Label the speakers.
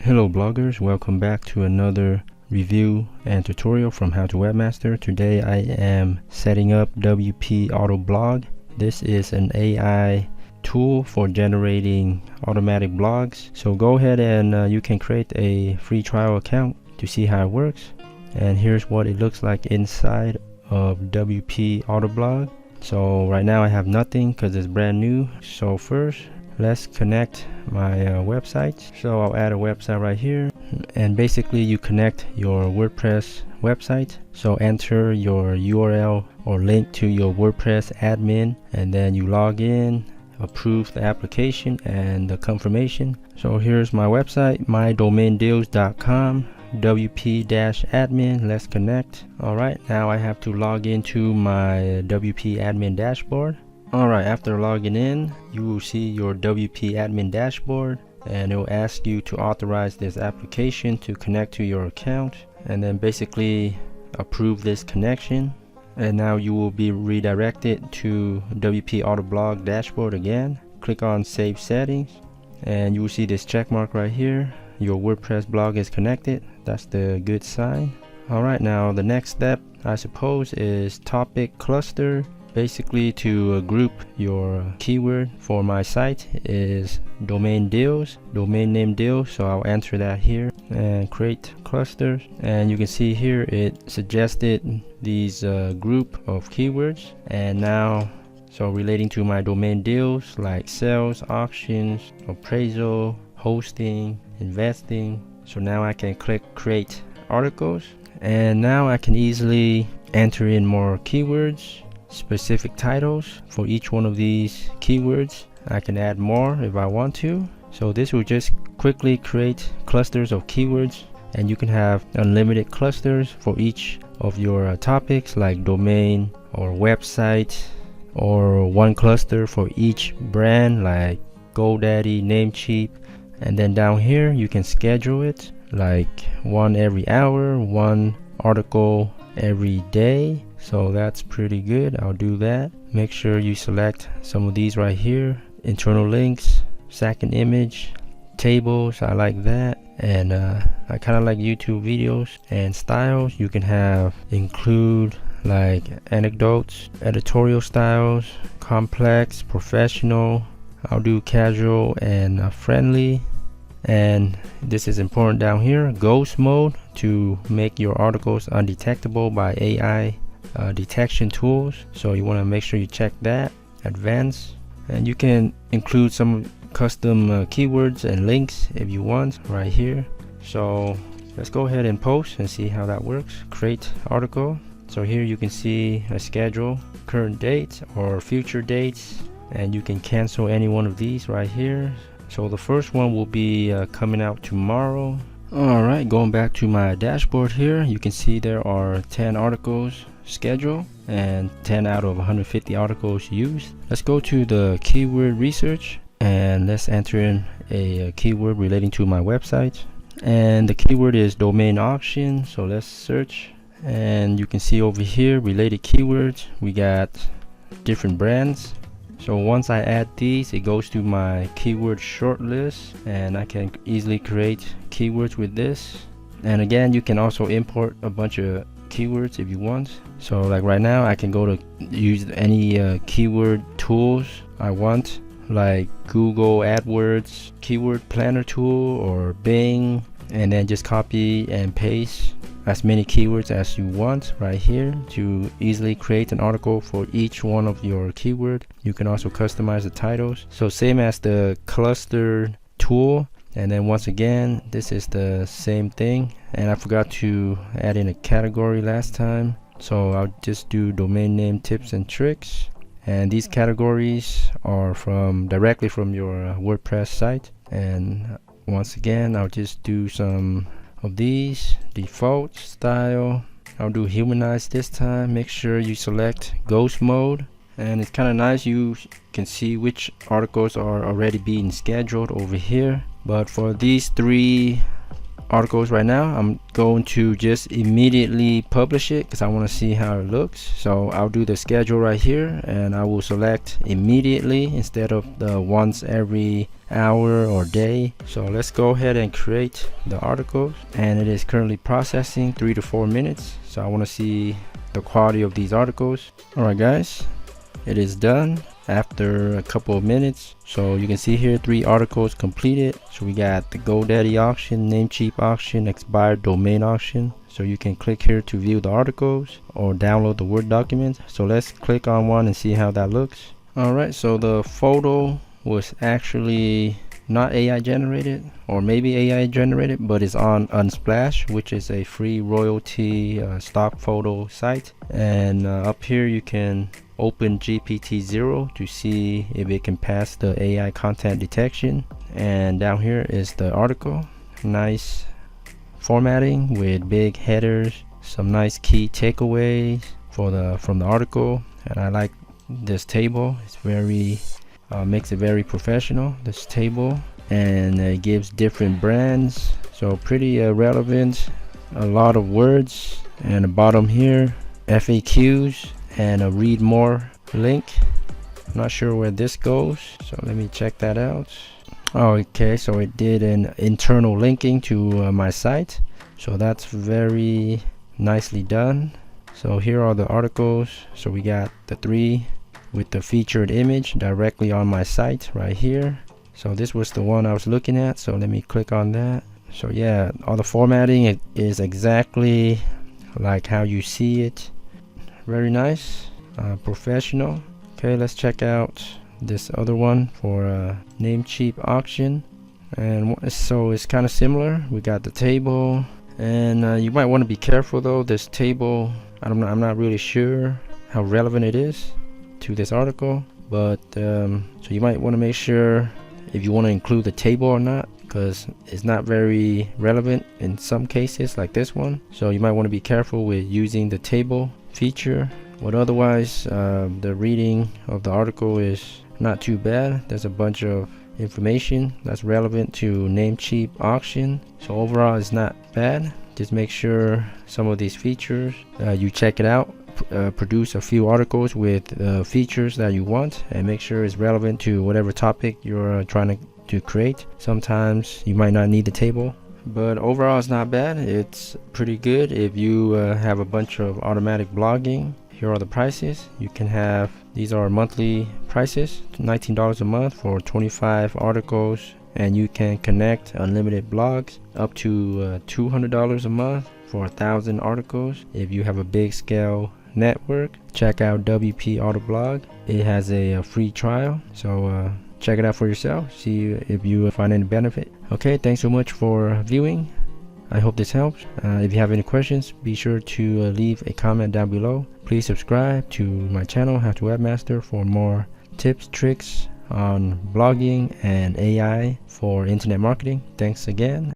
Speaker 1: Hello bloggers, welcome back to another review and tutorial from How to Webmaster. Today I am setting up WPAutoBlog. This is an AI tool for generating automatic blogs. So go ahead and you can create a free trial account to see how it works. And here's what it looks like inside of WPAutoBlog. So right now I have nothing because it's brand new. So first let's connect my website. So I'll add a website right here, and basically you connect your WordPress website. So enter your URL or link to your WordPress admin, and then you log in, approve the application and the confirmation. So here's my website, mydomaindeals.com, WP-admin. Let's connect. Alright, now I have to log into my WP admin dashboard. Alright, after logging in, you will see your WP admin dashboard, and it will ask you to authorize this application to connect to your account, and then basically approve this connection. And now you will be redirected to WPAutoBlog dashboard again. Click on Save Settings, and you will see this check mark right here. Your WordPress blog is connected. That's the good sign. Alright, now the next step, I suppose, is topic cluster. Basically, to group your keyword for my site is domain deals, domain name deals. So I'll enter that here and create clusters, and you can see here it suggested these group of keywords. And now, so relating to my domain deals like sales, auctions, appraisal, hosting, investing. So now I can click create articles, and now I can easily enter in more keywords, specific titles for each one of these keywords. I can add more if I want to. So this will just quickly create clusters of keywords, and you can have unlimited clusters for each of your topics like domain or website, or one cluster for each brand like GoDaddy, Namecheap. And then down here you can schedule it like one every hour, one article every day. So that's pretty good. I'll do that. Make sure you select some of these right here. Internal links, second image, tables, I like that. And I kind of like YouTube videos. And styles, you can have include like anecdotes, editorial styles, complex, professional. I'll do casual and friendly. And this is important down here, ghost mode, to make your articles undetectable by AI detection tools. So you want to make sure you check that. Advanced, and you can include some custom keywords and links if you want right here. So let's go ahead and post and see how that works. Create article. So here you can see a schedule, current dates or future dates, and you can cancel any one of these right here. So the first one will be coming out tomorrow. Alright, going back to my dashboard here, you can see there are 10 articles scheduled and 10 out of 150 articles used. Let's go to the keyword research, and let's enter in a keyword relating to my website. And the keyword is domain auction. So let's search, and you can see over here related keywords. We got different brands. So once I add these, it goes to my keyword shortlist, and I can easily create keywords with this. And again, you can also import a bunch of keywords if you want. So like right now, I can go to use any keyword tools I want, like Google AdWords keyword planner tool or Bing, and then just copy and paste as many keywords as you want right here to easily create an article for each one of your keyword. You can also customize the titles, so same as the cluster tool. And then once again, this is the same thing, and I forgot to add in a category last time, so I'll just do domain name tips and tricks. And these categories are directly from your WordPress site. And once again, I'll just do some of these. Default style, I'll do Humanized this time. Make sure you select ghost mode, and it's kind of nice, you can see which articles are already being scheduled over here. But for these 3 articles right now, I'm going to just immediately publish it because I want to see how it looks. So I'll do the schedule right here, and I will select immediately instead of the once every hour or day. So let's go ahead and create the articles, and it is currently processing 3 to 4 minutes. So I want to see the quality of these articles. Alright guys, it is done after a couple of minutes. So you can see here 3 articles completed. So we got the GoDaddy auction, Namecheap auction, expired domain auction. So you can click here to view the articles or download the Word document. So let's click on one and see how that looks. Alright, so the photo was actually not AI generated, or maybe AI generated, but it's on Unsplash, which is a free royalty stock photo site. And up here you can open GPT-0 to see if it can pass the AI content detection. And down here is the article. Nice formatting with big headers, some nice key takeaways from the article. And I like this table. It's very makes it very professional, this table, and it gives different brands, so pretty relevant. A lot of words. And the bottom here, FAQs and a read more link. I'm not sure where this goes, so let me check that out. Okay, so it did an internal linking to my site, so that's very nicely done. So here are the articles. So we got the 3 with the featured image directly on my site right here. So this was the one I was looking at, so let me click on that. So yeah, all the formatting is exactly like how you see it. Very nice, professional. Okay, let's check out this other one for Namecheap auction. And so it's kind of similar. We got the table, and you might want to be careful though. This table, I'm not really sure how relevant it is to this article, but so you might want to make sure if you want to include the table or not, because it's not very relevant in some cases like this one. So you might want to be careful with using the table feature. But otherwise the reading of the article is not too bad. There's a bunch of information that's relevant to Namecheap auction, so overall it's not bad. Just make sure some of these features you check it out. Produce a few articles with features that you want, and make sure it's relevant to whatever topic you're trying to create. Sometimes you might not need the table, but overall it's not bad. It's pretty good if you have a bunch of automatic blogging. Here are the prices. You can have, these are monthly prices, $19 a month for 25 articles, and you can connect unlimited blogs up to $200 a month for 1,000 articles. If you have a big scale network, check out WPAutoBlog. It has a free trial, so check it out for yourself, see if you find any benefit. Okay, thanks so much for viewing. I hope this helps. If you have any questions, be sure to leave a comment down below. Please subscribe to my channel, How to Webmaster, for more tips, tricks on blogging and AI for internet marketing. Thanks again.